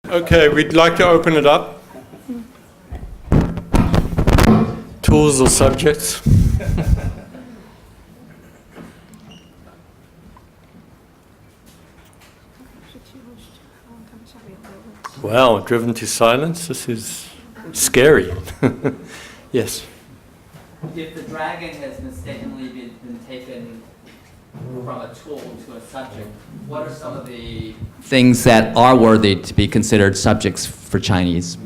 Okay, we'd like to open it up. Tools or subjects? Wow, driven to silence? This is scary. Yes. If the dragon has mistakenly been taken from a tool to a subject, what are some of the things that are worthy to be considered subjects for Chinese?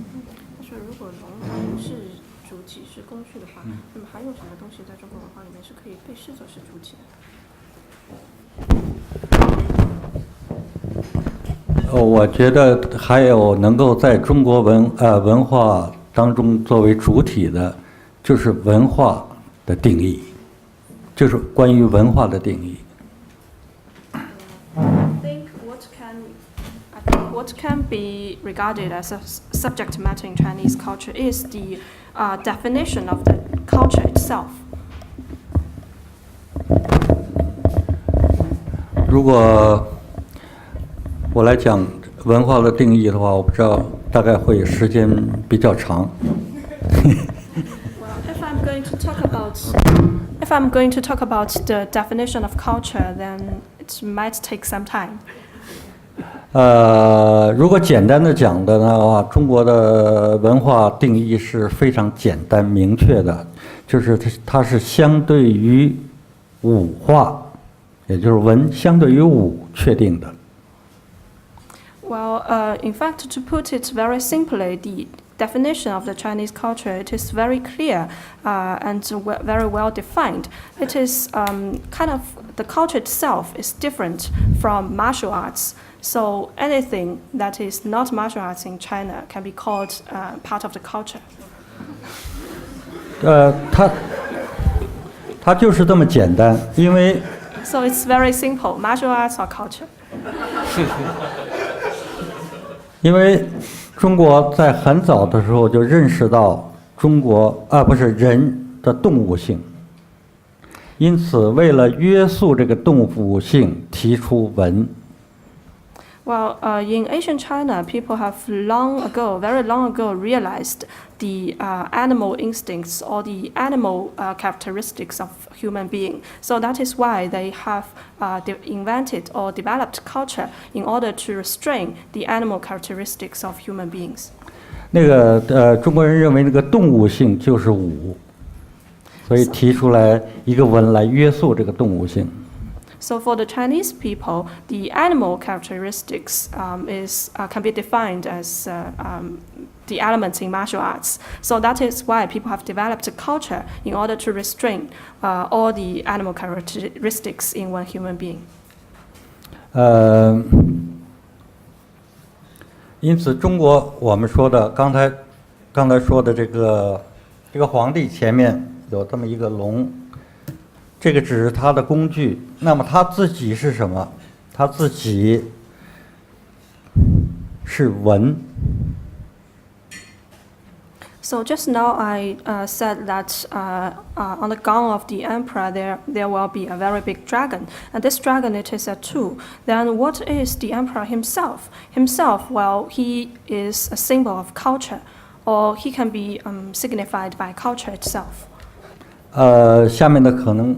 但是如果龙不是主体是工具的话，那么还有什么东西在中国文化里面是可以被视作是主体的？我觉得还有能够在中国文化当中作为主体的，就是文化的定义，就是关于文化的定义。What can be regarded as a subject matter in Chinese culture is the definition of the culture itself. 如果我来讲文化的定义的话，我不知道大概会时间比较长。Well, if I'm going to talk about the definition of culture, then it might take some time. 如果简单的讲的话，中国的文化定义是非常简单明确的，就是它是相对于武化，也就是文相对于武确定的。Well, in fact, to put it very simply, the definition of the Chinese culture, it is very clear and very well defined. It is kind of, the culture itself is different from martial arts. So anything that is not martial arts in China can be called part of the culture. 它就是这么简单，因为 So it's very simple. Martial arts or culture. 因为中国在很早的时候就认识到人的动物性，因此为了约束这个动物性，提出文。Well, in ancient China, people have very long ago, realized the animal instincts or the animal characteristics of human being. So that is why they have invented or developed culture in order to restrain the animal characteristics of human beings. 中国人认为那个动物性就是武，所以提出来一个文来约束这个动物性。So for the Chinese people, the animal characteristics can be defined as the elements in martial arts. So that is why people have developed a culture in order to restrain all the animal characteristics in one human being. 因此，中国我们说的刚才说的这个皇帝前面有这么一个龙。这个只是他的工具，那么他自己是什么？他自己是文。So just now I said that on the gong of the emperor there will be a very big dragon, and this dragon it is a tool. Then what is the emperor himself? Himself, well, he is a symbol of culture, or he can be signified by culture itself. 下面的可能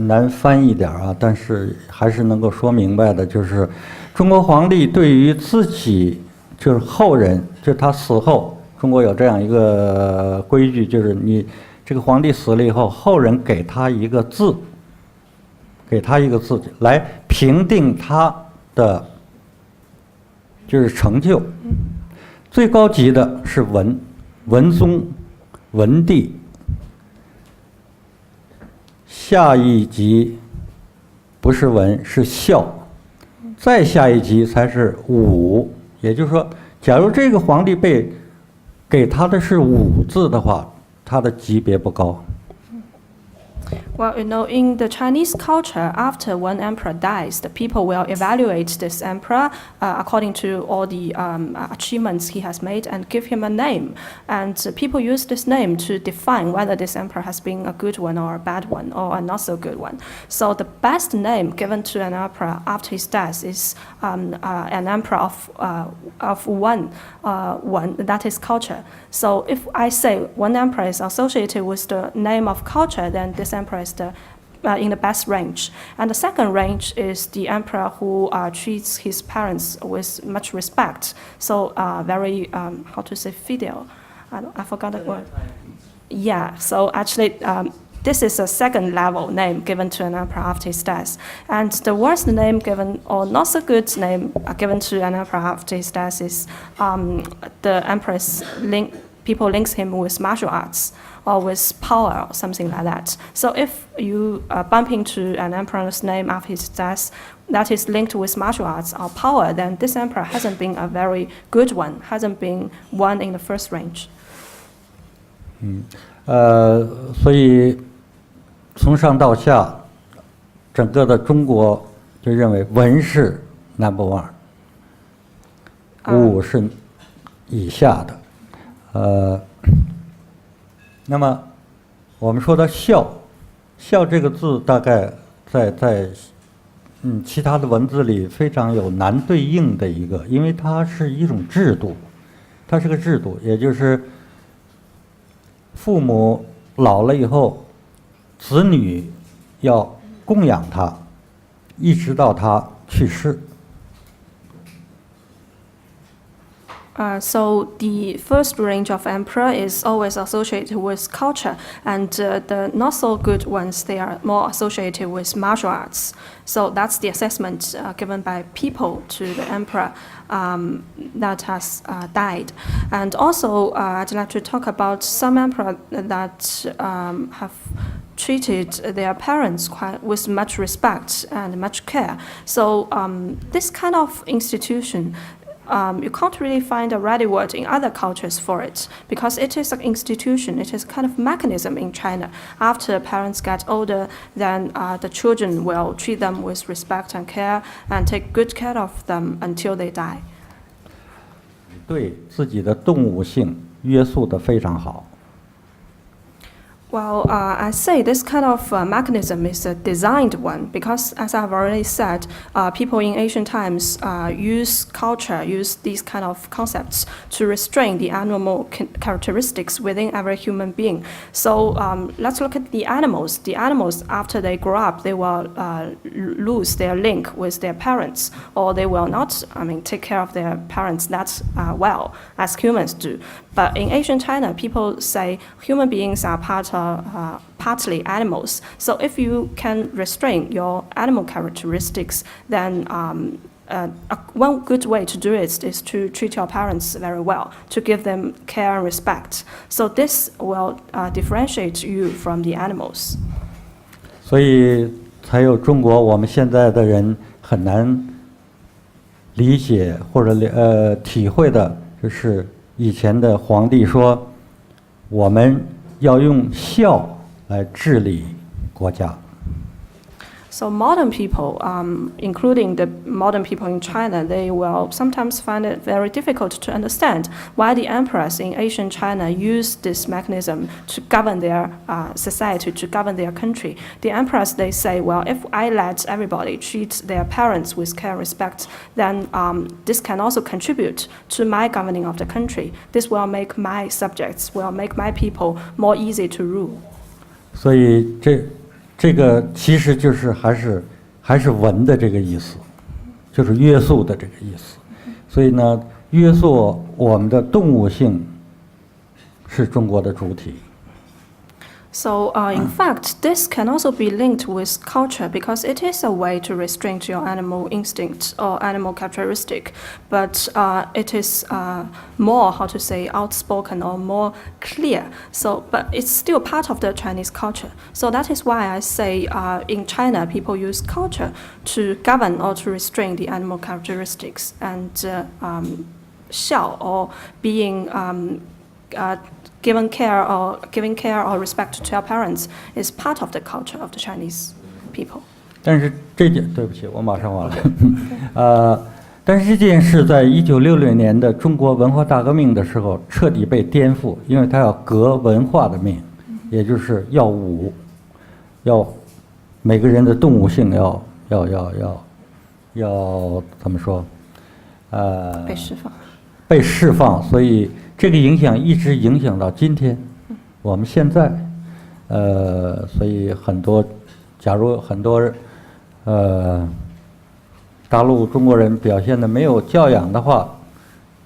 难翻一点啊，但是还是能够说明白的，就是中国皇帝对于自己就是后人，就是他死后，中国有这样一个规矩，就是你这个皇帝死了以后，后人给他一个字，来评定他的就是成就。最高级的是文宗、文帝。下一级不是文是孝，再下一级才是武。也就是说，假如这个皇帝给他的是武字的话，他的级别不高。Well, in the Chinese culture, after one emperor dies, the people will evaluate this emperor according to all the achievements he has made and give him a name. And people use this name to define whether this emperor has been a good one or a bad one or a not so good one. So the best name given to an emperor after his death is an emperor of one, that is culture. So if I say one emperor is associated with the name of culture, then this emperor is in the best range. And the second range is the emperor who treats his parents with much respect. So very, filial. I forgot the word. Yeah, so actually this is a second level name given to an emperor after his death. And the worst name given, or not so good name given to an emperor after his death is the emperor's people links him with martial arts or with power or something like that. So if you bump into an emperor's name after his death that is linked with martial arts or power, then this emperor hasn't been a very good one, hasn't been one in the first range. 所以从上到下，整个的中国就认为文是 number one， 武是以下的。那么我们说到孝，孝这个字大概在其他的文字里非常有难对应的一个，因为它是一种制度，它是个制度，也就是父母老了以后，子女要供养他，一直到他去世。So the first range of emperor is always associated with culture, and the not so good ones, they are more associated with martial arts. So that's the assessment given by people to the emperor that has died. And also, I'd like to talk about some emperor that have treated their parents with much respect and much care. So this kind of institution, you can't really find a ready word in other cultures for it, because it is an institution, it is a kind of mechanism in China. After parents get older, then the children will treat them with respect and care and take good care of them until they die. 对自己的动物性约束得非常好。Well, I say this kind of mechanism is a designed one because, as I've already said, people in ancient times use culture, use these kind of concepts to restrain the animal characteristics within every human being. So let's look at the animals. The animals, after they grow up, they will lose their link with their parents, or they will not, take care of their parents that well as humans do. But in ancient China, people say human beings are partly animals. So if you can restrain your animal characteristics, then one good way to do it is to treat your parents very well, to give them care and respect. So this will differentiate you from the animals. 所以才有中国我们现在的人很难理解或者体会的，就是以前的皇帝说，我们要用孝来治理国家。So modern people, including the modern people in China, they will sometimes find it very difficult to understand why the emperors in ancient China used this mechanism to govern their society, to govern their country. The emperors, they say, well, if I let everybody treat their parents with care and respect, then this can also contribute to my governing of the country. This will make my subjects, will make my people more easy to rule. 所以这个其实就是还是文的这个意思，就是约束的这个意思。所以呢，约束我们的动物性是中国的主体。So, in fact, this can also be linked with culture because it is a way to restrain your animal instinct or animal characteristic, but it is more, outspoken or more clear. So, but it's still part of the Chinese culture. So that is why I say in China, people use culture to govern or to restrain the animal characteristics, and xiao, or being giving care or respect to our parents is part of the culture of the Chinese people. 但是这件，对不起，我马上完了。但是这件事在1966年的中国文化大革命的时候彻底被颠覆，因为它要革文化的命，也就是要武，要每个人的动物性要怎么说？被释放，所以这个影响一直影响到今天，我们现在，所以假如很多大陆中国人表现的没有教养的话，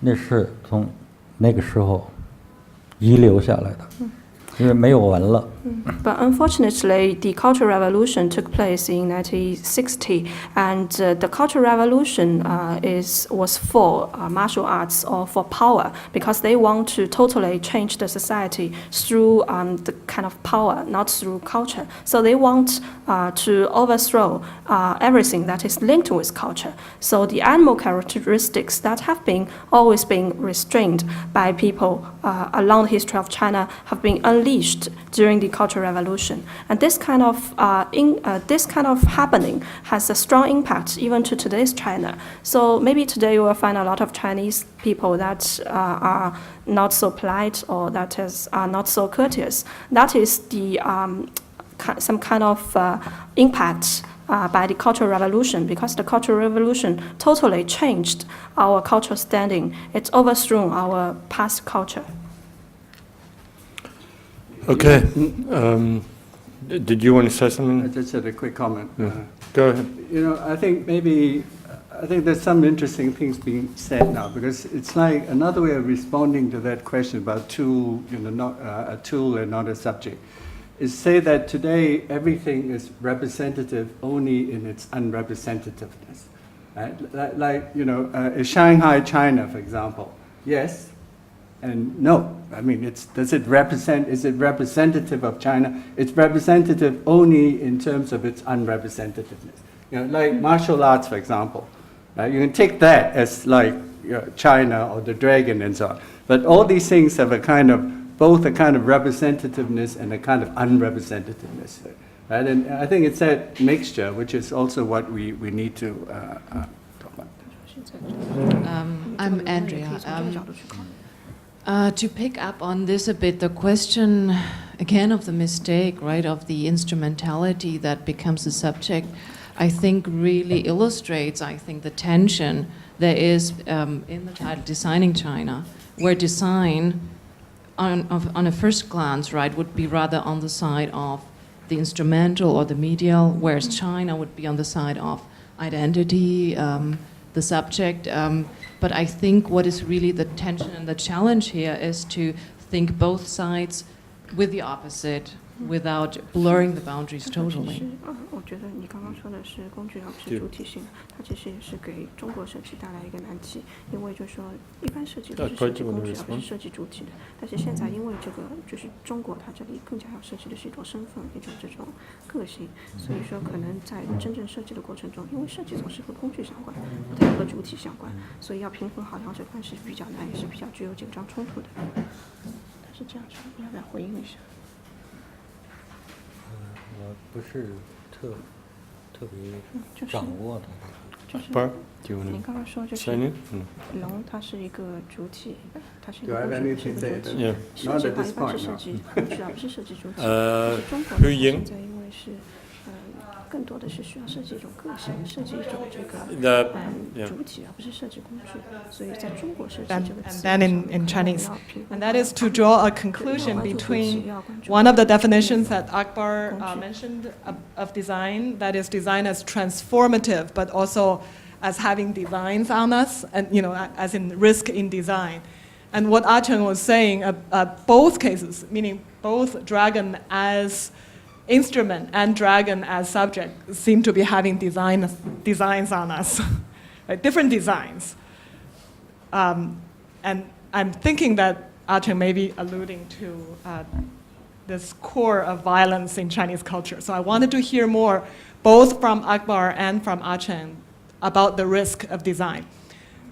那是从那个时候遗留下来的，因为没有文了。But unfortunately, the Cultural Revolution took place in 1960, and the Cultural Revolution was for martial arts or for power, because they want to totally change the society through the kind of power, not through culture. So they want to overthrow everything that is linked with culture. So the animal characteristics that have always been restrained by people along the history of China have been unleashed during the Cultural Revolution, and this kind of happening has a strong impact even to today's China. So maybe today you will find a lot of Chinese people that are not so polite or are not so courteous. That is some kind of impact by the Cultural Revolution, because the Cultural Revolution totally changed our cultural standing. It's overthrown our past culture. Okay. Did you want to say something? I just had a quick comment. Go ahead. I think there's some interesting things being said now, because it's like another way of responding to that question about tool, not a tool and not a subject, is say that today everything is representative only in its unrepresentativeness. Right? Like Shanghai, China, for example. Yes. And no, I mean, is it representative of China? It's representative only in terms of its unrepresentativeness. Like martial arts, for example. You can take that as like China or the dragon and so on. But all these things have both a kind of representativeness and a kind of unrepresentativeness. Right? And I think it's that mixture, which is also what we need to talk about. I'm Andrea. To pick up on this a bit, the question again of the mistake, right, of the instrumentality that becomes a subject, I think really illustrates, the tension there is in the title Designing China, where design on a first glance, right, would be rather on the side of the instrumental or the medial, whereas China would be on the side of identity, the subject. But I think what is really the tension and the challenge here is to think both sides with the opposite without blurring the boundaries totally. 我觉得你刚刚说的是工具而不是主体性，它其实也是给中国设计带来一个难题，因为就是说一般设计都是设计工具而不是设计主体的，但是现在因为这个就是中国它这里更加要设计的是一种身份，一种这种个性，所以说可能在真正设计的过程中，因为设计总是和工具相关，不太和主体相关，所以要平衡好两者关系是比较难，也是比较具有紧张冲突的。但是这样说，你要不要回应一下？我不是特别掌握的。Ackbar, do you want 您刚刚说就是 say it? 龙，它是一个主体，它是一 Do 个 I 工 have 具，是一 anything 个 to say? 主体。 Yeah. 设计 Not at 它 this 一般 point, 是设 no. 计工具，而不是设计主体。中国Hu Ying? 现在因为是更多的是需要设计一种个性，设计一种这个 Yeah. 主体，而不是设计工具。所以在中国设计 And 这个词 then in Chinese. 要平衡 And that is to draw a conclusion between one of the definitions that Ackbar mentioned of design, that is design as transformative, but also as having designs on us, and as in risk in design. And what Cheng was saying, both cases, meaning both dragon as instrument and dragon as subject, seem to be having designs on us, right? Different designs. And I'm thinking that Cheng may be alluding to this core of violence in Chinese culture. So I wanted to hear more, both from Ackbar and from Cheng, about the risk of design.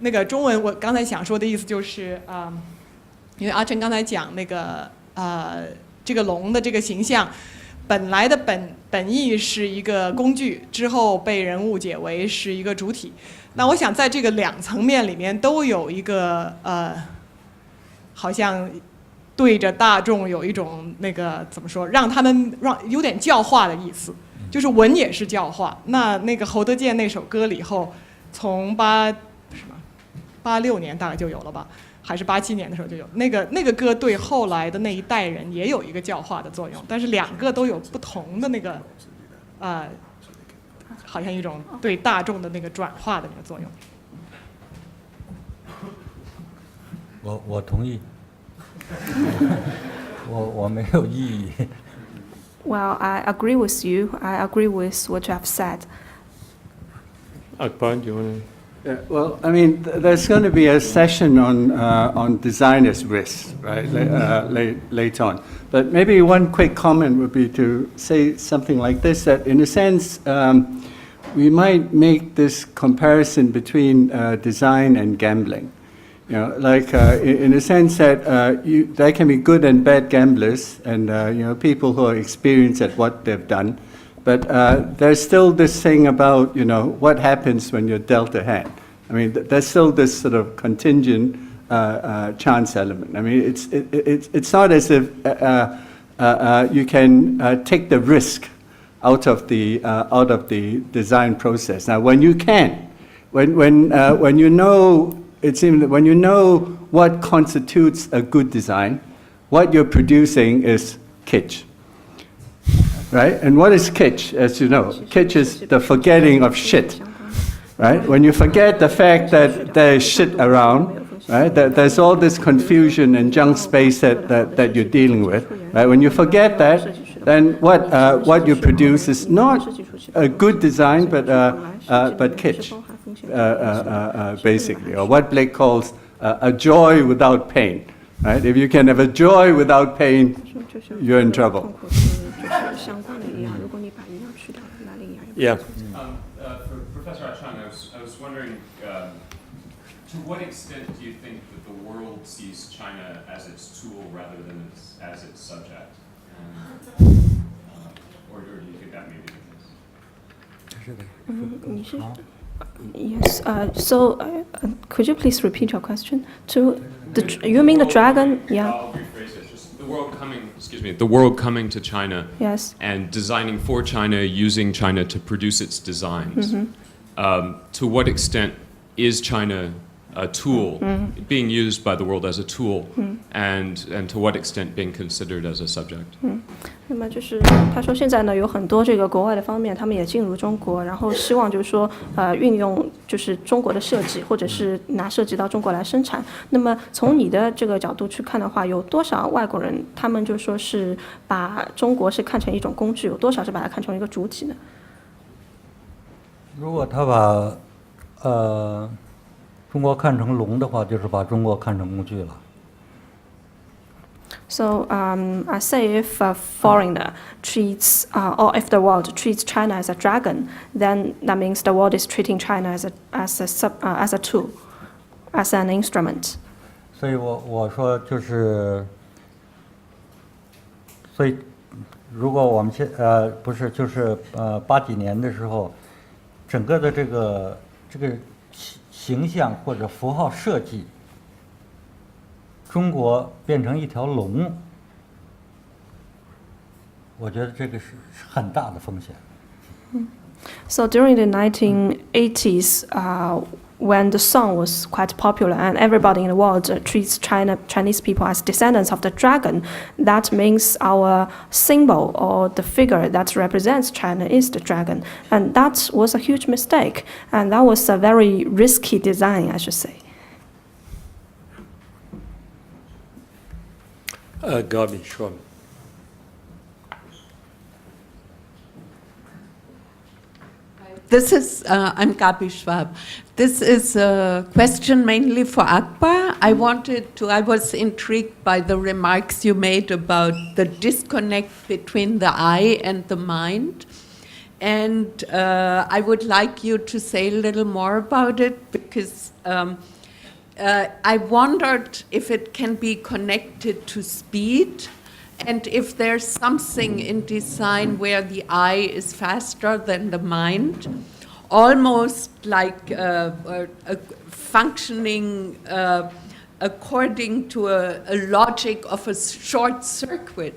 那个中文我刚才想说的意思就是，因为阿成刚才讲那个这个龙的这个形象，本来的本意是一个工具，之后被人误解为是一个主体。那我想在这个两层面里面都有一个好像对着大众有一种那个怎么说，让有点教化的意思，就是文也是教化。那个侯德健那首歌里后，从86年大概就有了吧，还是87年的时候就有那个歌，对后来的那一代人也有一个教化的作用，但是两个都有不同的那个好像一种对大众的那个转化的那个作用。我同意。我没有异议。Well, I agree with you. I agree with what you have said. Ackbar, do you want to? Yeah, well, I mean, there's going to be a session on designers' risks, right, later on. But maybe one quick comment would be to say something like this, that in a sense, we might make this comparison between design and gambling. You know, like in a sense that there can be good and bad gamblers, and people who are experienced at what they've done. But there's still this thing about what happens when you're dealt a hand. I mean, there's still this sort of contingent chance element. I mean, it's not as if you can take the risk out of the design process. Now, when you can, when you know. It seems that when you know what constitutes a good design, what you're producing is kitsch, right? And what is kitsch, as you know? Kitsch is the forgetting of shit, right? When you forget the fact that there is shit around, right? That there's all this confusion and junk space that you're dealing with, right? When you forget that, then what you produce is not a good design, but kitsch. Basically, or what Blake calls a joy without pain, right? If you can have a joy without pain, you're in trouble. Yeah. For Professor Cheng, I was wondering, to what extent do you think that the world sees China as its tool rather than as its subject? Or do you think that may be the case? Yes. Could you please repeat your question? You mean the dragon? Yeah. I'll rephrase it. Just the world coming to China. Yes. And designing for China, using China to produce its designs. To what extent is China a tool, being used by the world as a tool, and to what extent being considered as a subject? 那么就是他说现在呢有很多这个国外的方面，他们也进入中国，然后希望就是说运用就是中国的设计，或者是拿设计到中国来生产。那么从你的这个角度去看的话，有多少外国人他们就说是把中国是看成一种工具，有多少是把它看成一个主体呢？如果他把中国看成龙的话，就是把中国看成工具了。So I say if a foreigner treats, or if the world treats China as a dragon, then that means the world is treating China as a tool, as an instrument. 所以我说就是，所以如果我们不是就是80几年的时候，整个的这个形象或者符号设计。中国变成一条龙，我觉得这个是很大的风险。So during the 1980s, when the song was quite popular and everybody in the world treats Chinese people as descendants of the dragon, that means our symbol or the figure that represents China is the dragon. And that was a huge mistake. And that was a very risky design, I should say. Gabi, sure. This is, I'm Gabi Schwab. This is a question mainly for Ackbar. I was intrigued by the remarks you made about the disconnect between the eye and the mind. And I would like you to say a little more about it, because I wondered if it can be connected to speed, and if there's something in design where the eye is faster than the mind, almost like a functioning according to a logic of a short circuit,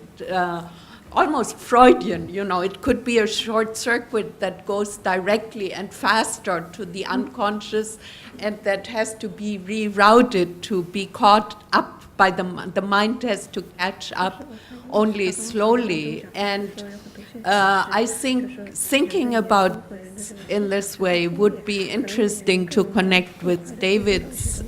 almost Freudian, you know. It could be a short circuit that goes directly and faster to the unconscious, and that has to be rerouted to be caught up by the mind has to catch up only slowly. And I think thinking about in this way would be interesting to connect with David's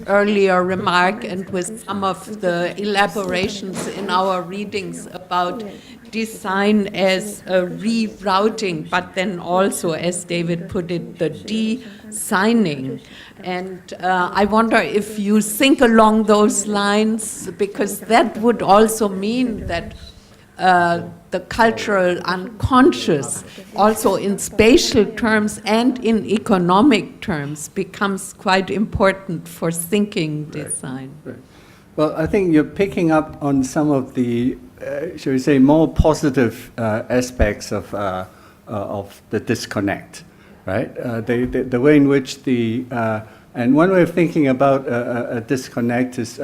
earlier remark and with some of the elaborations in our readings about design as a rerouting, but then also, as David put it, the de-signing. And I wonder if you think along those lines, because that would also mean that the cultural unconscious, also in spatial terms and in economic terms, becomes quite important for thinking design. Right. Well, I think you're picking up on some of the, shall we say, more positive aspects of the disconnect, right? The way in which and one way of thinking about a disconnect is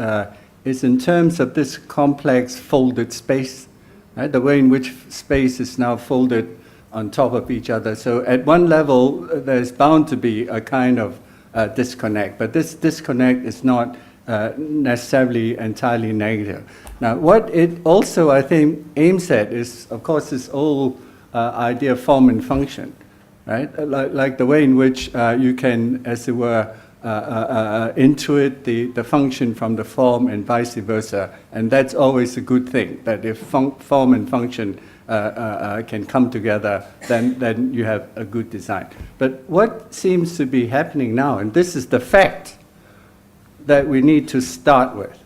in terms of this complex folded space, right? The way in which space is now folded on top of each other. So at one level, there's bound to be a kind of disconnect, but this disconnect is not necessarily entirely negative. Now, what it also, I think, aims at is, of course, this whole idea of form and function, right? Like the way in which you can, as it were, intuit the function from the form and vice versa. And that's always a good thing, that if form and function can come together, then you have a good design. But what seems to be happening now, and this is the fact that we need to start with,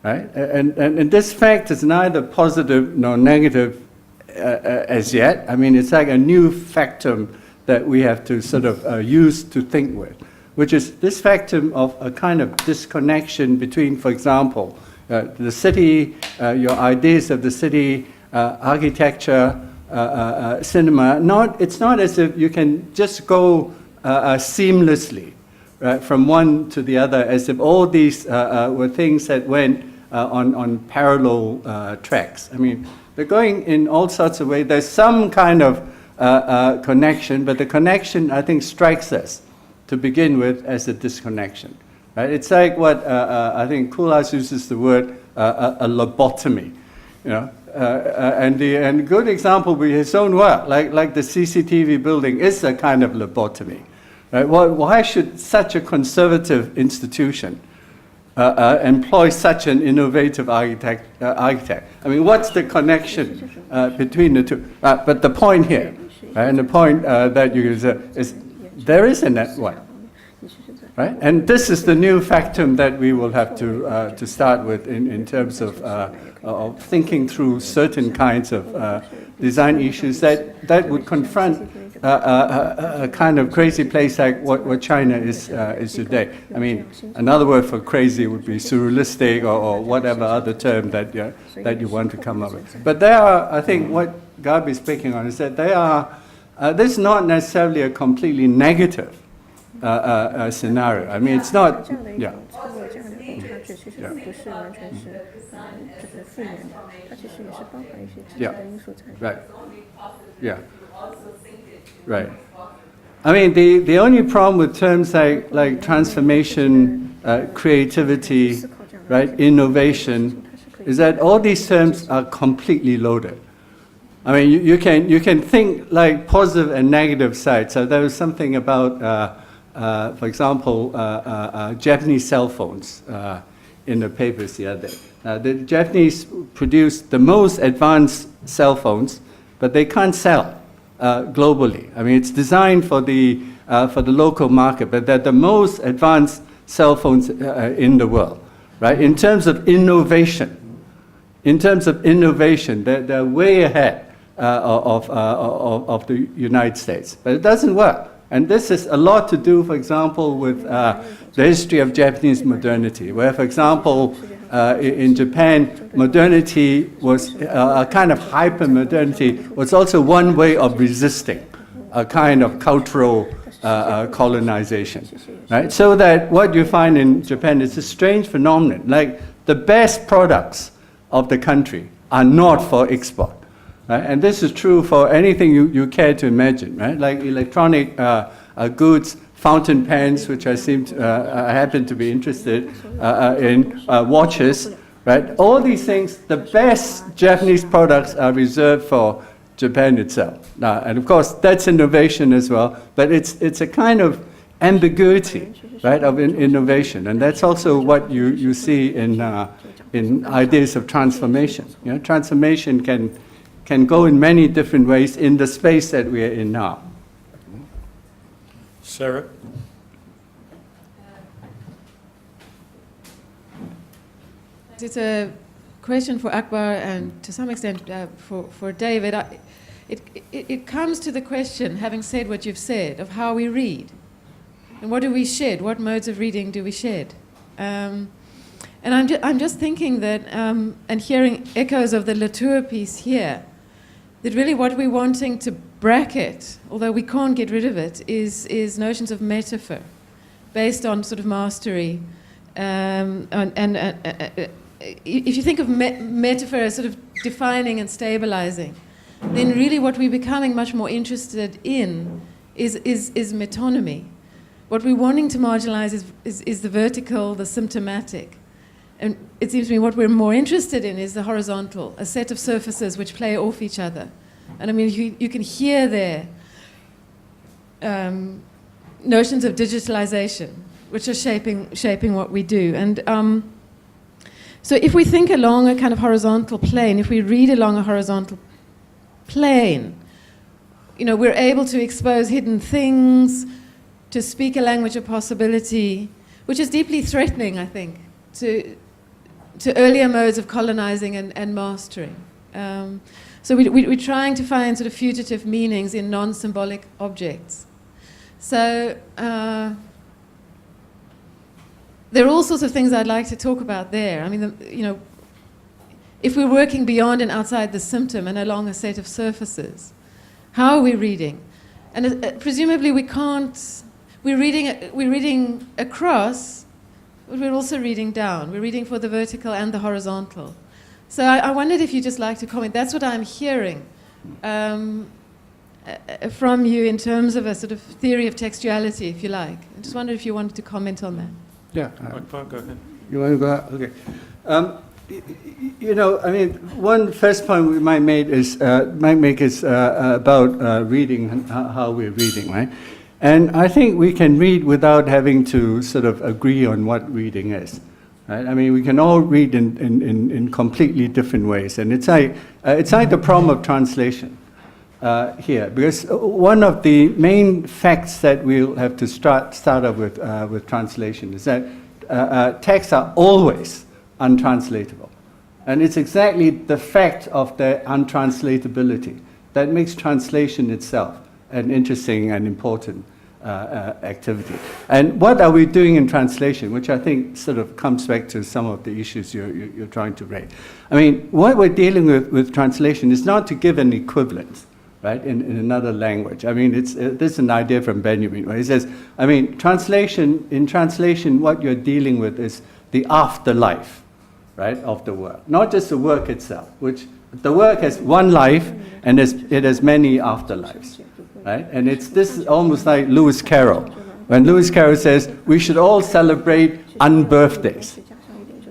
right? And this fact is neither positive nor negative as yet. I mean, it's like a new factum that we have to sort of use to think with, which is this factum of a kind of disconnection between, for example, the city, your ideas of the city, architecture, cinema. It's not as if you can just go seamlessly, right, from one to the other, as if all these were things that went on parallel tracks. I mean, they're going in all sorts of ways. There's some kind of connection, but the connection, I think, strikes us to begin with as a disconnection. Right? It's like what I think Koolhaas uses the word a lobotomy. You know, and a good example would be his own work, like the CCTV building is a kind of lobotomy. Right? Why should such a conservative institution employ such an innovative architect? I mean, what's the connection between the two? But the point here, right, and the point that you use is there is a network, right? And this is the new factum that we will have to start with in terms of thinking through certain kinds of design issues that would confront a kind of crazy place like what China is today. I mean, another word for crazy would be surrealistic or whatever other term that you want to come up with. But there are, I think, what Gabi is speaking on is that they are. This is not necessarily a completely negative scenario. I mean, it's not. Yeah. Yeah. Right. Yeah. Right. I mean, the only problem with terms like transformation, creativity, right, innovation, is that all these terms are completely loaded. I mean, you can think like positive and negative sides. So there was something about, for example, Japanese cell phones in the papers the other day. The Japanese produce the most advanced cell phones, but they can't sell globally. I mean, it's designed for the local market, but they're the most advanced cell phones in the world, right? In terms of innovation, they're way ahead of the United States. But it doesn't work And this has a lot to do, for example, with the history of Japanese modernity, where, for example, in Japan, modernity was a kind of hyper-modernity was also one way of resisting a kind of cultural colonization, right? So that what you find in Japan is a strange phenomenon. Like the best products of the country are not for export, right? And this is true for anything you care to imagine, right? Like electronic goods, fountain pens, which I happen to be interested in, watches, right? All these things, the best Japanese products are reserved for Japan itself. And of course, that's innovation as well, but it's a kind of ambiguity, right, of innovation. And that's also what you see in ideas of transformation. You know, transformation can go in many different ways in the space that we are in now. Sarah? It's a question for Ackbar and to some extent for David. It comes to the question, having said what you've said, of how we read. And what do we shed? What modes of reading do we shed? And I'm just thinking that, and hearing echoes of the Latour piece here, that really what we're wanting to bracket, although we can't get rid of it, is notions of metaphor, based on sort of mastery. If you think of metaphor as sort of defining and stabilizing, then really what we're becoming much more interested in is metonymy. What we're wanting to marginalize is the vertical, the symptomatic. And it seems to me what we're more interested in is the horizontal, a set of surfaces which play off each other. And I mean, you can hear there notions of digitalization, which are shaping what we do. And so if we think along a kind of horizontal plane, if we read along a horizontal plane, you know, we're able to expose hidden things, to speak a language of possibility, which is deeply threatening, I think, to earlier modes of colonizing and mastering. So we're trying to find sort of fugitive meanings in non-symbolic objects. So there are all sorts of things I'd like to talk about there. I mean, you know, if we're working beyond and outside the symptom and along a set of surfaces, how are we reading? And presumably we can't. We're reading across, but we're also reading down. We're reading for the vertical and the horizontal. So I wondered if you'd just like to comment. That's what I'm hearing from you in terms of a sort of theory of textuality, if you like. I just wondered if you wanted to comment on that. Yeah. Ackbar, go ahead. You want to go out? Okay. You know, I mean, one first point we might make is about reading and how we're reading, right? And I think we can read without having to sort of agree on what reading is, right? I mean, we can all read in completely different ways, and it's like the problem of translation here, because one of the main facts that we'll have to start off with translation is that texts are always untranslatable, and it's exactly the fact of their untranslatability that makes translation itself an interesting and important activity. And what are we doing in translation, which I think sort of comes back to some of the issues you're trying to raise. I mean, what we're dealing with translation is not to give an equivalence, right, in another language. I mean, this is an idea from Benjamin, where he says, I mean, in translation, what you're dealing with is the afterlife, right, of the work, not just the work itself, which the work has one life and it has many afterlives, right? And this is almost like Lewis Carroll, when Lewis Carroll says we should all celebrate unbirthdays.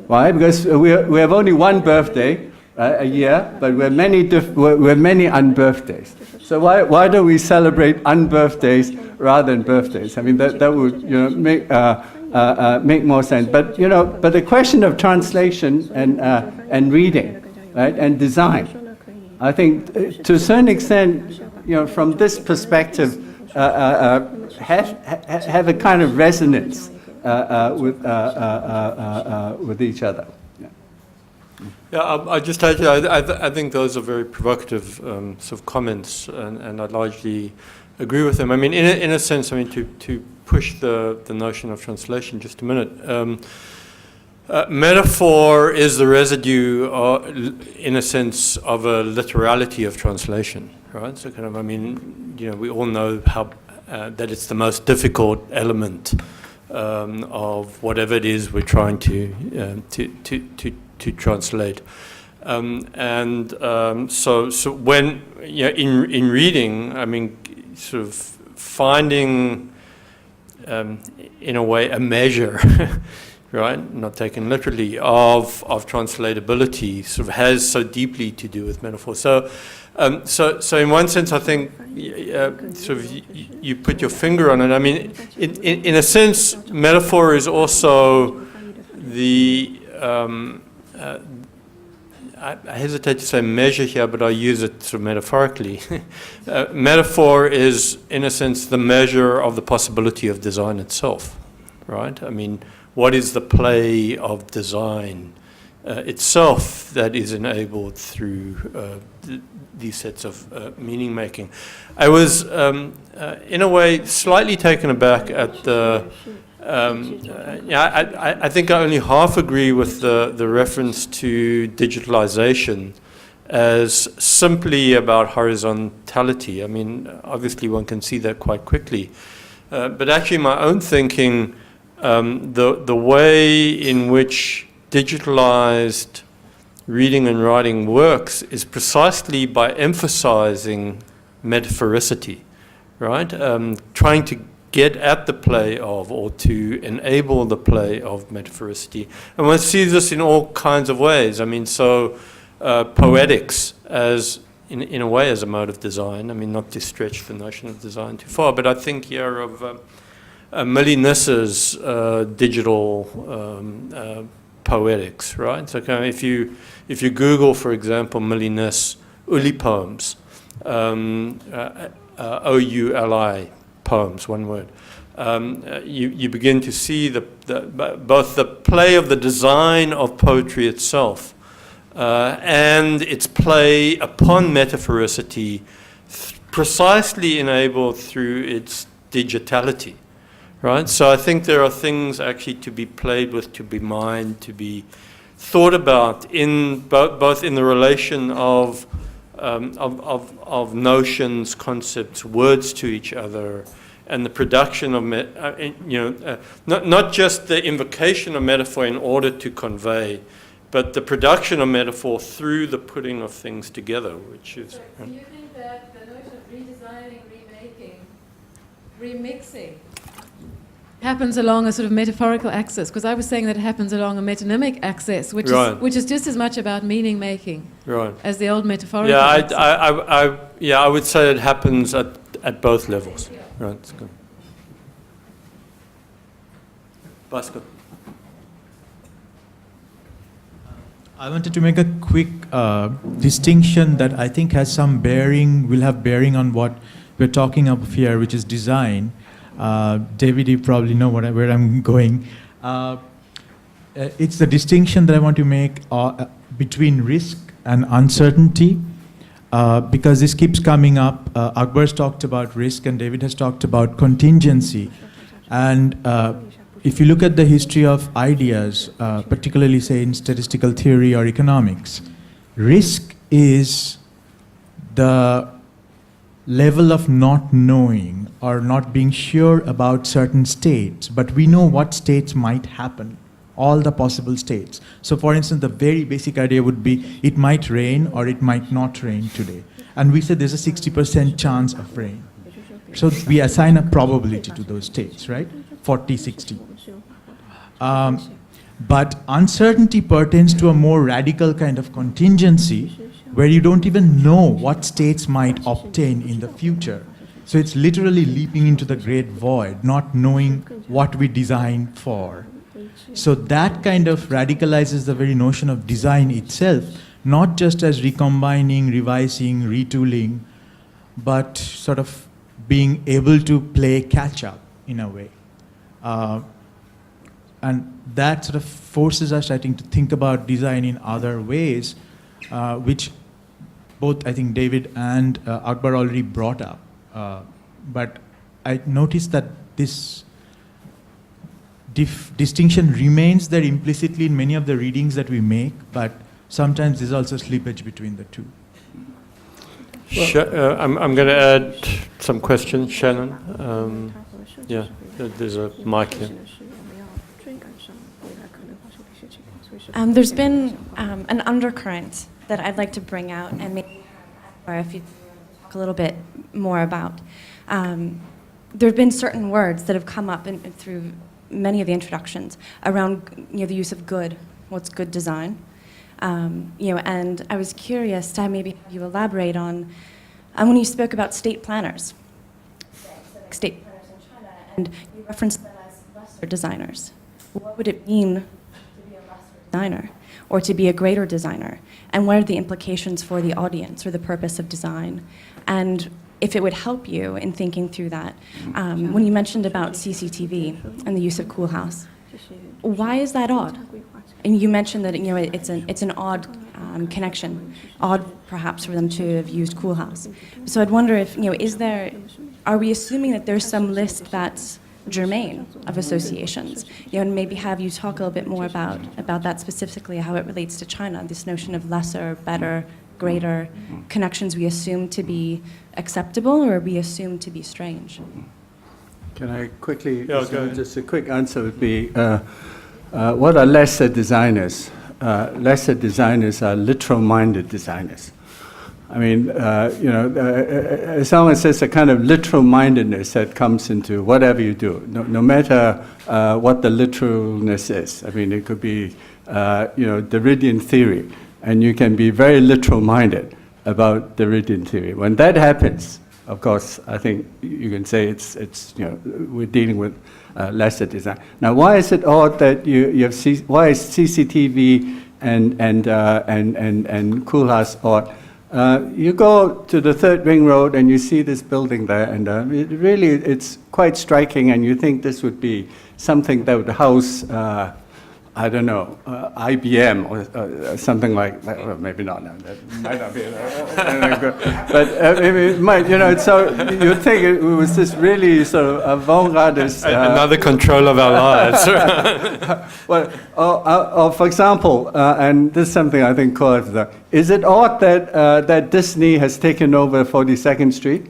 Why? Because we have only one birthday a year, but we have many unbirthdays. So why don't we celebrate unbirthdays rather than birthdays? I mean, that would, you know, make more sense. But, you know, but the question of translation and reading, right, and design, I think to a certain extent, you know, from this perspective, have a kind of resonance with each other. Yeah, I just I think those are very provocative sort of comments, and I largely agree with him. I mean, in a sense, I mean, to push the notion of translation just a minute. Metaphor is the residue, in a sense, of a literality of translation, right? So kind of, I mean, you know, we all know how that it's the most difficult element of whatever it is we're trying to translate. So when, you know, in reading, I mean, sort of finding, in a way, a measure, right, not taken literally, of translatability sort of has so deeply to do with metaphor. So in one sense, I think sort of you put your finger on it. I mean, in a sense, metaphor is also the I hesitate to say measure here, but I use it sort of metaphorically. Metaphor is, in a sense, the measure of the possibility of design itself, right? I mean, what is the play of design itself that is enabled through these sets of meaning making? I was, in a way, slightly taken aback at the. I think I only half agree with the reference to digitalization as simply about horizontality. I mean, obviously one can see that quite quickly. But actually my own thinking, the way in which digitalized reading and writing works is precisely by emphasizing metaphoricity, right? Trying to get at the play of, or to enable the play of metaphoricity. And one sees this in all kinds of ways. I mean, so poetics as, in a way, as a mode of design. I mean, not to stretch the notion of design too far, but I think here of Millie Nissa's digital poetics, right? So kind of if you Google, for example, Millie Niss Uli poems, O-U-L-I, poems, one word. You begin to see both the play of the design of poetry itself and its play upon metaphoricity, precisely enabled through its digitality, right? So I think there are things actually to be played with, to be mined, to be thought about in both in the relation of notions, concepts, words to each other, and the production of, not just the invocation of metaphor in order to convey, but the production of metaphor through the putting of things together, which is. So do you think that the notion of redesigning, remaking, remixing happens along a sort of metaphorical axis? Because I was saying that it happens along a metonymic axis, which is just as much about meaning making as the old metaphorical axis. I would say it happens at both levels. Right, that's good. Basco. I wanted to make a quick distinction that I think has some bearing, will have bearing on what we're talking of here, which is design. David, you probably know where I'm going. It's the distinction that I want to make between risk and uncertainty, because this keeps coming up. Ackbar's talked about risk and David has talked about contingency. And if you look at the history of ideas, particularly say in statistical theory or economics, risk is the level of not knowing or not being sure about certain states, but we know what states might happen, all the possible states. So for instance, the very basic idea would be it might rain or it might not rain today. And we said there's a 60% chance of rain. So we assign a probability to those states, right? 40, 60. But uncertainty pertains to a more radical kind of contingency where you don't even know what states might obtain in the future. So it's literally leaping into the great void, not knowing what we design for. So that kind of radicalizes the very notion of design itself, not just as recombining, revising, retooling, but sort of being able to play catch up in a way. And that sort of forces us, I think, to think about design in other ways, which both, I think, David and Ackbar already brought up. but I noticed that this distinction remains there implicitly in many of the readings that we make, but sometimes there's also slippage between the two. I'm going to add some questions, Shannon. Yeah, there's a mic here. There's been an undercurrent that I'd like to bring out, and maybe if you talk a little bit more about. There have been certain words that have come up through many of the introductions around the use of good, what's good design. And I was curious to maybe have you elaborate on when you spoke about state planners in China, and you referenced them as lesser designers. What would it mean to be a lesser designer or to be a greater designer? And what are the implications for the audience or the purpose of design? And if it would help you in thinking through that, when you mentioned about CCTV and the use of Cool House, why is that odd? And you mentioned that it's an odd connection, odd perhaps for them to have used Cool House. So I'd wonder if are we assuming that there's some list that's germane of associations? And maybe have you talk a little bit more about that specifically, how it relates to China, this notion of lesser, better, greater connections we assume to be acceptable or we assume to be strange. Can I quickly, Yeah, go ahead. just a quick answer would be, what are lesser designers? Lesser designers are literal-minded designers. I mean, as long as there's a kind of literal-mindedness that comes into whatever you do, no matter what the literalness is. I mean, it could be, Derridian theory, and you can be very literal-minded about Derridian theory. When that happens, of course, I think you can say it's we're dealing with lesser design. Now, why is it odd that you have why is CCTV and Cool House odd? You go to the Third Ring Road and you see this building there, and it's quite striking, and you think this would be something that would house, I don't know, IBM or something like that. Well, maybe not. No, that might not be. But it might. So you think it was this really sort of avant-gardist. Another control of our lives. Well, for example, and this is something I think is it odd that Disney has taken over 42nd Street?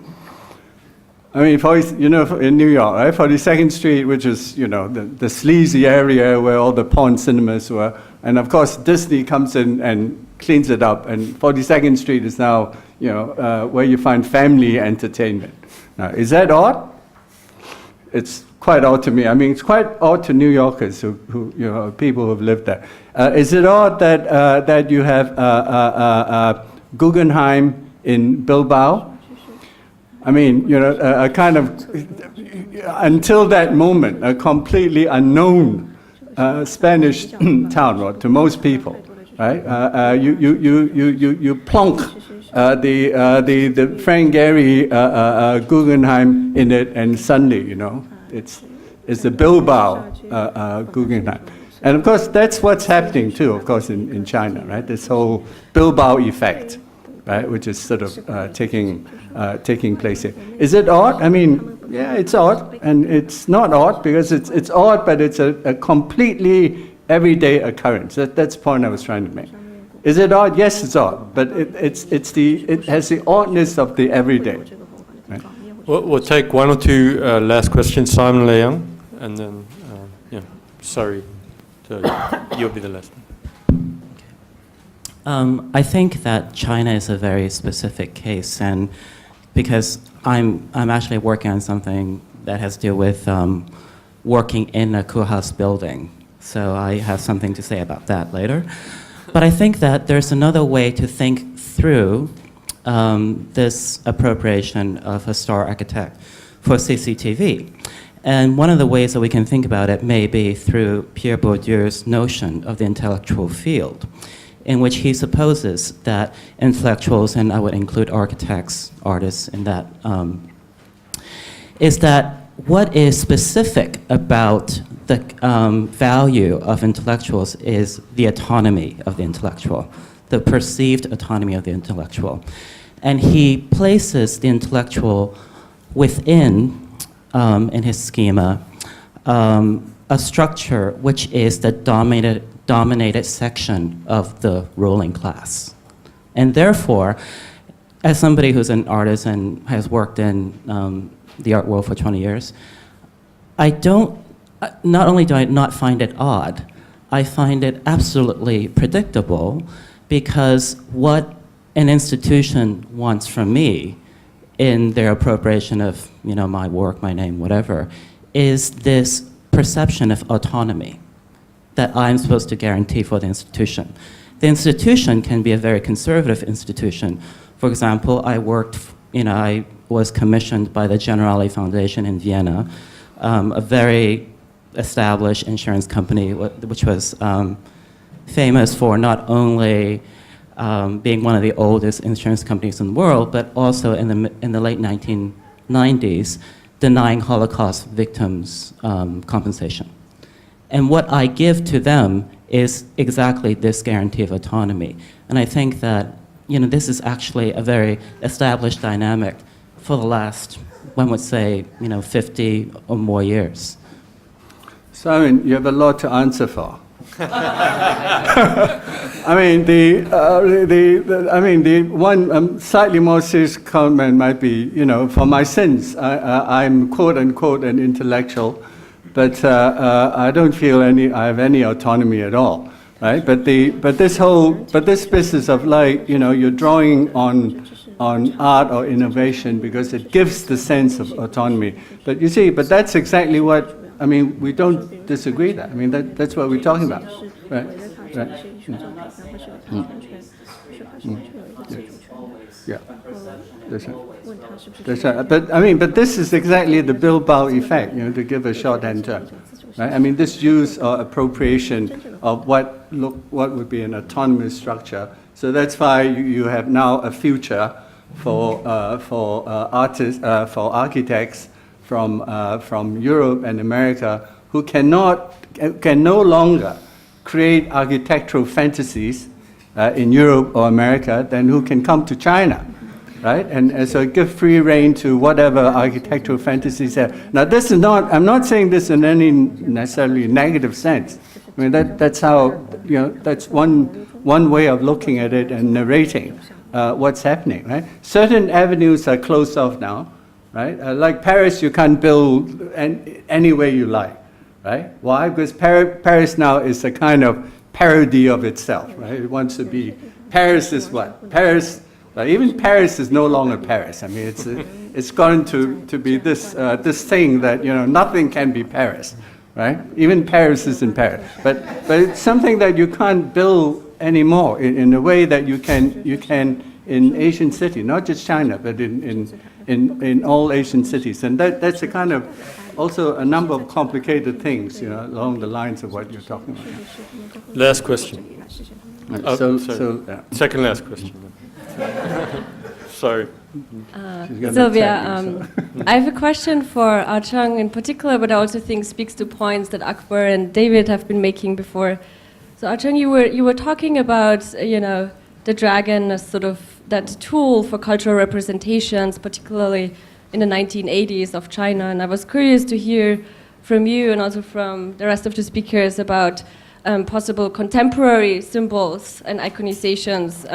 I mean, in New York, right? 42nd Street, which is, the sleazy area where all the porn cinemas were. And of course, Disney comes in and cleans it up. And 42nd Street is now, where you find family entertainment. Now, is that odd? It's quite odd to me. I mean, it's quite odd to New Yorkers who people who have lived there. Is it odd that you have Guggenheim in Bilbao? I mean, a kind of, until that moment, a completely unknown Spanish town to most people, right? You plonk the Frank Gehry Guggenheim in it, and suddenly, it's the Bilbao Guggenheim. And of course, that's what's happening too, of course, in China, right? This whole Bilbao effect, right, which is sort of taking place here. Is it odd? I mean, yeah, it's odd, and it's not odd because it's odd, but it's a completely everyday occurrence. That's the point I was trying to make. Is it odd? Yes, it's odd, but it has the oddness of the everyday. Right? We'll take one or two last questions, Simon Leung, and then sorry, you'll be the last one. I think that China is a very specific case, and because I'm actually working on something that has to do with working in a Cool House building, so I have something to say about that later. But I think that there's another way to think through this appropriation of a star architect for CCTV. And one of the ways that we can think about it may be through Pierre Bourdieu's notion of the intellectual field, in which he supposes that intellectuals, and I would include architects, artists in that, is that what is specific about the value of intellectuals is the autonomy of the intellectual, the perceived autonomy of the intellectual. And he places the intellectual within, in his schema, a structure which is the dominated section of the ruling class. And therefore, as somebody who's an artist and has worked in the art world for 20 years, not only do I not find it odd, I find it absolutely predictable, because what an institution wants from me in their appropriation of, you know, my work, my name, whatever, is this perception of autonomy that I'm supposed to guarantee for the institution. The institution can be a very conservative institution. For example, I was commissioned by the Generali Foundation in Vienna, a very established insurance company, which was famous for not only being one of the oldest insurance companies in the world, but also in the late 1990s, denying Holocaust victims compensation. And what I give to them is exactly this guarantee of autonomy. And I think that, you know, this is actually a very established dynamic for the last, one would say, you know, 50 or more years. Simon, you have a lot to answer for. I mean, the one slightly more serious comment might be, you know, for my sins, I'm quote unquote an intellectual, but I don't feel I have any autonomy at all, right? But this business of, like, you know, you're drawing on art or innovation because it gives the sense of autonomy. But you see, but that's exactly what, I mean, we don't disagree that. I mean, that's what we're talking about, right? Right. Yeah. That's right. But I mean, but this is exactly the Bilbao effect, you know, to give a short answer, right? I mean, this use or appropriation of what would be an autonomous structure. So that's why you have now a future for artists, for architects from Europe and America who can no longer create architectural fantasies in Europe or America, then who can come to China, right? And so give free rein to whatever architectural fantasies there. Now, this is not, I'm not saying this in any necessarily negative sense. I mean, that's how, you know, that's one way of looking at it and narrating what's happening, right? Certain avenues are closed off now, right? Like Paris, you can't build any way you like, right? Why? Because Paris now is a kind of parody of itself, right? It wants to be, Paris is what? Paris, even Paris is no longer Paris. I mean, it's going to be this thing that, you know, nothing can be Paris, right? Even Paris isn't Paris. But it's something that you can't build anymore in a way that you can in Asian city, not just China, but in all Asian cities. And that's a kind of also a number of complicated things, you know, along the lines of what you're talking about. Last question. Yeah. Second last question. Sorry. Sylvia, I have a question for Cheng in particular, but I also think speaks to points that Ackbar and David have been making before. So Cheng, you were talking about, you know, the dragon as sort of that tool for cultural representations, particularly in the 1980s of China. And I was curious to hear from you and also from the rest of the speakers about possible contemporary symbols and iconizations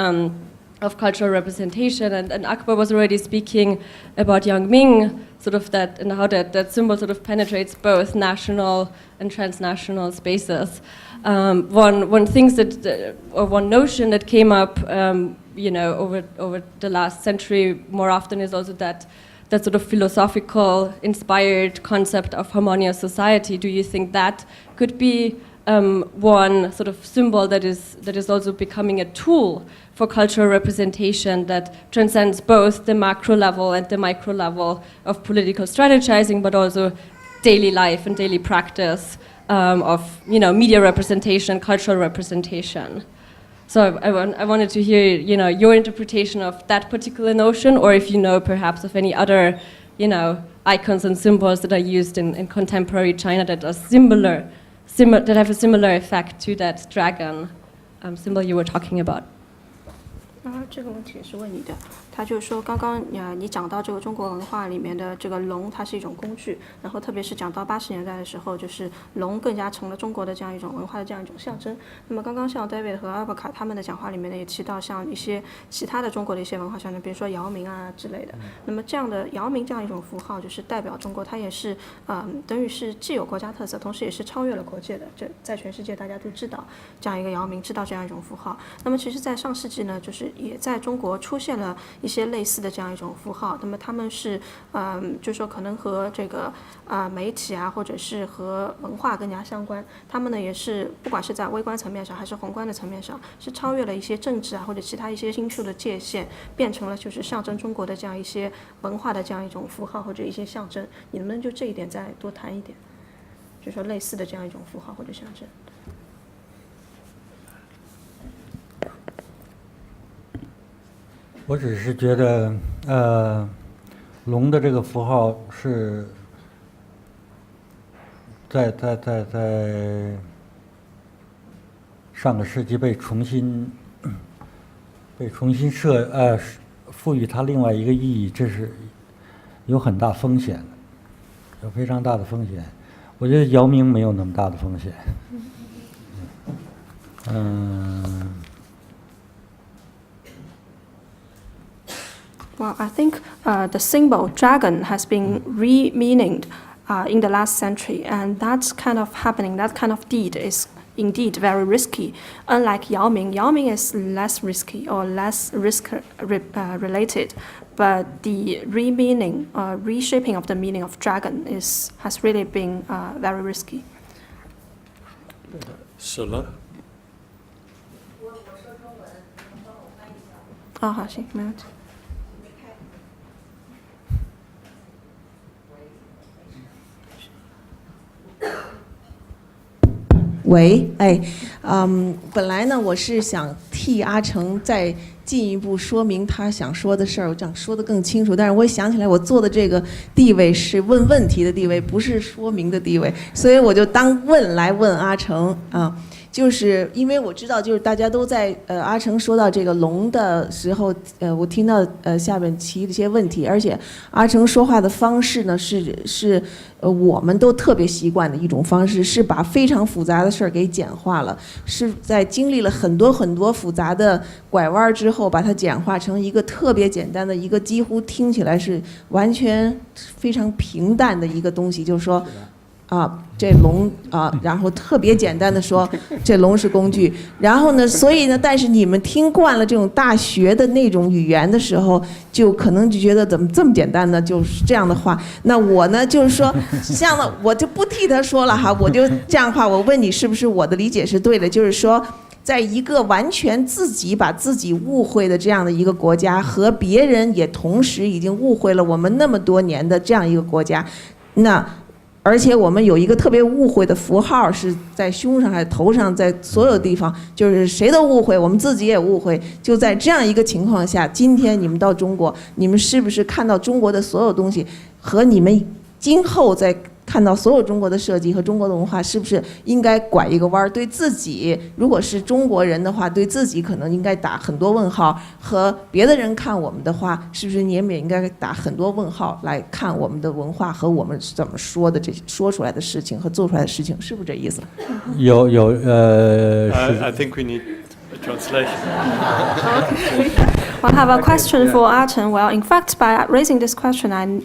of cultural representation. And Ackbar was already speaking about Yang Ming, sort of that, and how that symbol sort of penetrates both national and transnational spaces. One things that, or one notion that came up, you know, over the last century more often is also that sort of philosophical inspired concept of harmonious society. Do you think that could be one sort of symbol that is also becoming a tool for cultural representation that transcends both the macro level and the micro level of political strategizing, but also daily life and daily practice of, you know, media representation, cultural representation? So I wanted to hear, you know, your interpretation of that particular notion, or if you know perhaps of any other, you know, icons and symbols that are used in contemporary China that are that have a similar effect to that dragon symbol you were talking about. 这个问题也是问你的。他就是说，刚刚你讲到这个中国文化里面的这个龙，它是一种工具，然后特别是讲到80年代的时候，就是龙更加成了中国的这样一种文化的这样一种象征。那么刚刚像 David 和阿巴卡他们的讲话里面呢，也提到像一些其他的中国的一些文化象征，比如说姚明啊之类的。那么这样的姚明这样一种符号，就是代表中国，它也是等于是既有国家特色，同时也是超越了国界的。这在全世界大家都知道这样一个姚明，知道这样一种符号。那么其实，在上世纪呢，就是也在中国出现了一些类似的这样一种符号。那么他们是就是说可能和这个媒体啊，或者是和文化更加相关。他们呢也是不管是在微观层面上还是宏观的层面上，是超越了一些政治啊或者其他一些因素的界限，变成了就是象征中国的这样一些文化的这样一种符号或者一些象征。你能不能就这一点再多谈一点？就是说类似的这样一种符号或者象征。我只是觉得，龙的这个符号是在上个世纪被重新赋予它另外一个意义，这是有很大风险的，有非常大的风险。我觉得姚明没有那么大的风险。Well, I think the symbol dragon has been re-meaninged in the last century, and that kind of happening, that kind of deed is indeed very risky. Unlike Yao Ming is less risky or less risk-related, but the re-meaning, reshaping of the meaning of dragon has really been very risky. Sula? 好，行，没问题。喂，本来呢，我是想替阿成再进一步说明他想说的事儿，我想说得更清楚。但是我想起来，我坐的这个地位是问问题的地位，不是说明的地位，所以我就当问来问阿成啊。就是因为我知道，就是大家都在阿成说到这个龙的时候，我听到下面提了一些问题，而且阿成说话的方式呢是我们都特别习惯的一种方式，是把非常复杂的事儿给简化了，是在经历了很多很多复杂的拐弯之后，把它简化成一个特别简单的一个，几乎听起来是完全非常平淡的一个东西，就是说。这龙然后特别简单的说，这龙是工具。然后呢，所以呢，但是你们听惯了这种大学的那种语言的时候，就可能就觉得怎么这么简单呢？就是这样的话。那我呢，就是说，这样的我就不替他说了哈，我就这样的话，我问你是不是我的理解是对的？就是说，在一个完全自己把自己误会的这样的一个国家，和别人也同时已经误会了我们那么多年的这样一个国家，而且我们有一个特别误会的符号，是在胸上还是头上，在所有地方，就是谁都误会，我们自己也误会。就在这样一个情况下，今天你们到中国，你们是不是看到中国的所有东西，和你们今后在看到所有中国的设计和中国的文化，是不是应该拐一个弯儿？对自己，如果是中国人的话，对自己可能应该打很多问号；和别的人看我们的话，是不是你们也应该打很多问号来看我们的文化和我们怎么说的说出来的事情和做出来的事情，是不是这意思？I think we need a translation. Well, I have a question for Arten. Well, in fact, by raising this question, I'm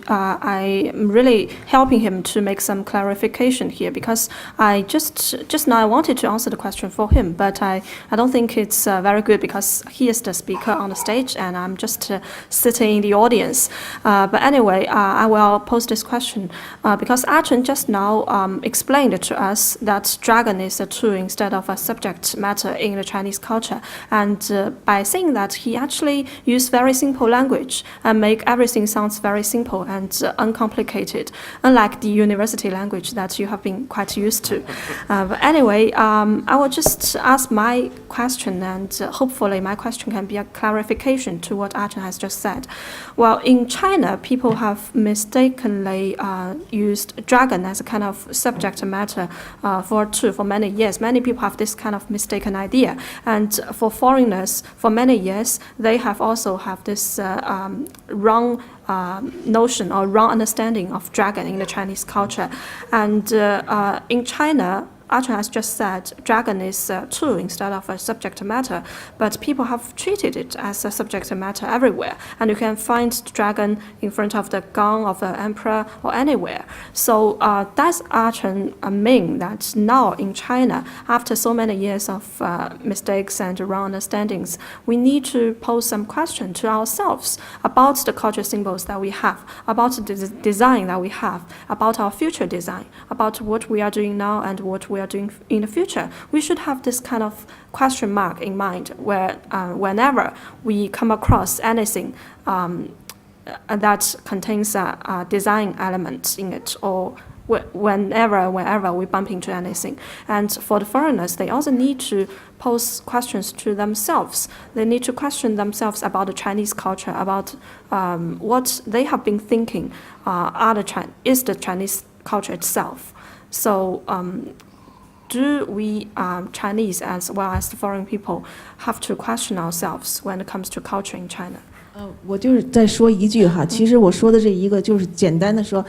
really helping him to make some clarification here, because I just now I wanted to answer the question for him, but I don't think it's very good, because he is the speaker on the stage and I'm just sitting in the audience. But anyway, I will pose this question because Arten just now explained to us that dragon is a tool instead of a subject matter in the Chinese culture, and by saying that, he actually use very simple language and make everything sounds very simple and uncomplicated, unlike the university language that you have been quite used to. But anyway, I will just ask my question. question, and hopefully my question can be a clarification to what Cheng has just said. Well, in China, people have mistakenly used dragon as a kind of subject matter for many years. Many people have this kind of mistaken idea, and for foreigners, for many years, they have also have this wrong notion or wrong understanding of dragon in the Chinese culture. And in China, Cheng has just said dragon is a tool instead of a subject matter, but people have treated it as a subject matter everywhere. And you can find dragon in front of the gong of the emperor or anywhere. So does Cheng mean that now in China, after so many years of mistakes and wrong understandings, we need to pose some question to ourselves about the cultural symbols that we have, about the design that we have, about our future design, about what we are doing now and what we are doing in the future? We should have this kind of question mark in mind where whenever we come across anything that contains a design element in it, or whenever we bump into anything. And for the foreigners, they also need to pose questions to themselves. They need to question themselves about the Chinese culture, about what they have been thinking is the Chinese culture itself. So do we Chinese as well as the foreign people have to question ourselves when it comes to culture in China? 我就是再说一句哈，其实我说的这一个就是简单的说，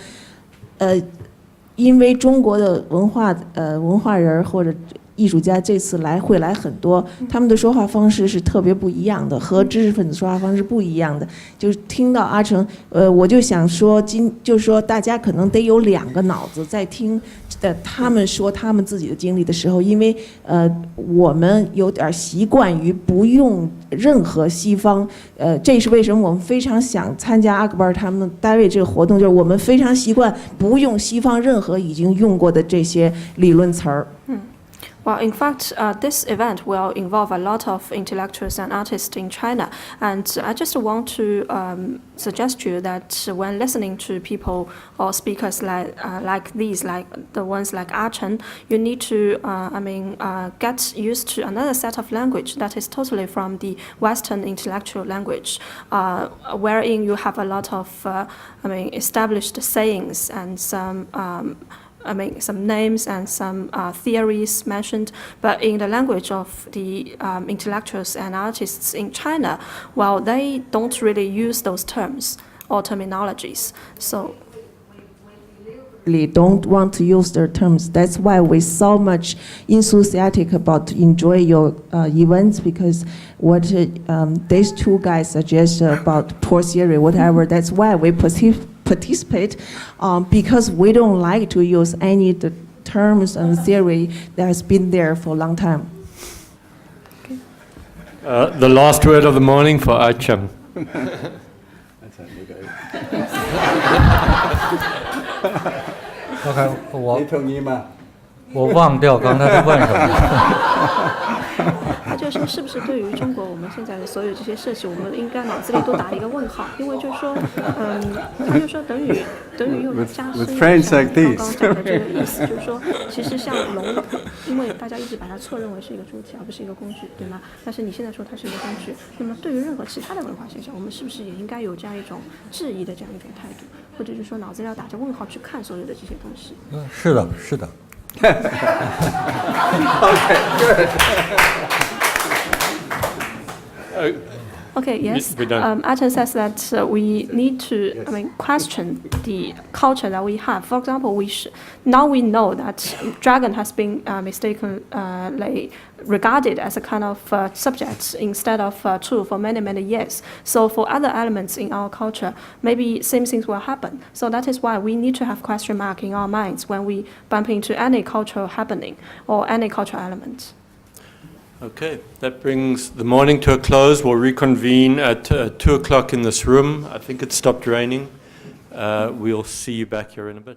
因为中国的文化人或者艺术家这次会来很多，他们的说话方式是特别不一样的，和知识分子说话方式不一样的。就是听到阿成，我就想说，就是说大家可能得有两个脑子在听他们说他们自己的经历的时候，因为我们有点习惯于不用任何西方，这是为什么我们非常想参加阿克巴尔他们单位这个活动，就是我们非常习惯不用西方任何已经用过的这些理论词儿。Well, in fact, this event will involve a lot of intellectuals and artists in China. And I just want to suggest to you that when listening to people or speakers like these, like the ones like Cheng, you need to, get used to another set of language that is totally from the Western intellectual language, wherein you have a lot of, established sayings and some names and some theories mentioned, but in the language of the intellectuals and artists in China, well, they don't really use those terms or terminologies. So really don't want to use their terms. That's why we're so much enthusiastic about enjoy your events, because what these two guys suggest about poor theory, whatever, that's why we participate, because we don't like to use any the terms and theory that has been there for a long time. The last word of the morning for Cheng. OK， 我忘掉刚才他问什么。他就说，是不是对于中国我们现在的所有这些设计，我们应该脑子里都打一个问号？因为就是说，他就说等于又加深刚刚讲的这个意思，就是说，其实像龙，因为大家一直把它错认为是一个主体，而不是一个工具，对吗？但是你现在说它是一个工具，那么对于任何其他的文化现象，我们是不是也应该有这样一种质疑的这样一种态度，或者是说脑子里要打着问号去看所有的这些东西？是的，是的。Okay, yes. Cheng says that we need to, question the culture that we have. For example, now we know that dragon has been mistakenly regarded as a kind of subject instead of a tool for many, many years. So for other elements in our culture, maybe same things will happen. So that is why we need to have question mark in our minds when we bump into any cultural happening or any cultural element. Okay, that brings the morning to a close. We'll reconvene at 2 o'clock in this room. I think it stopped raining. We'll see you back here in a bit.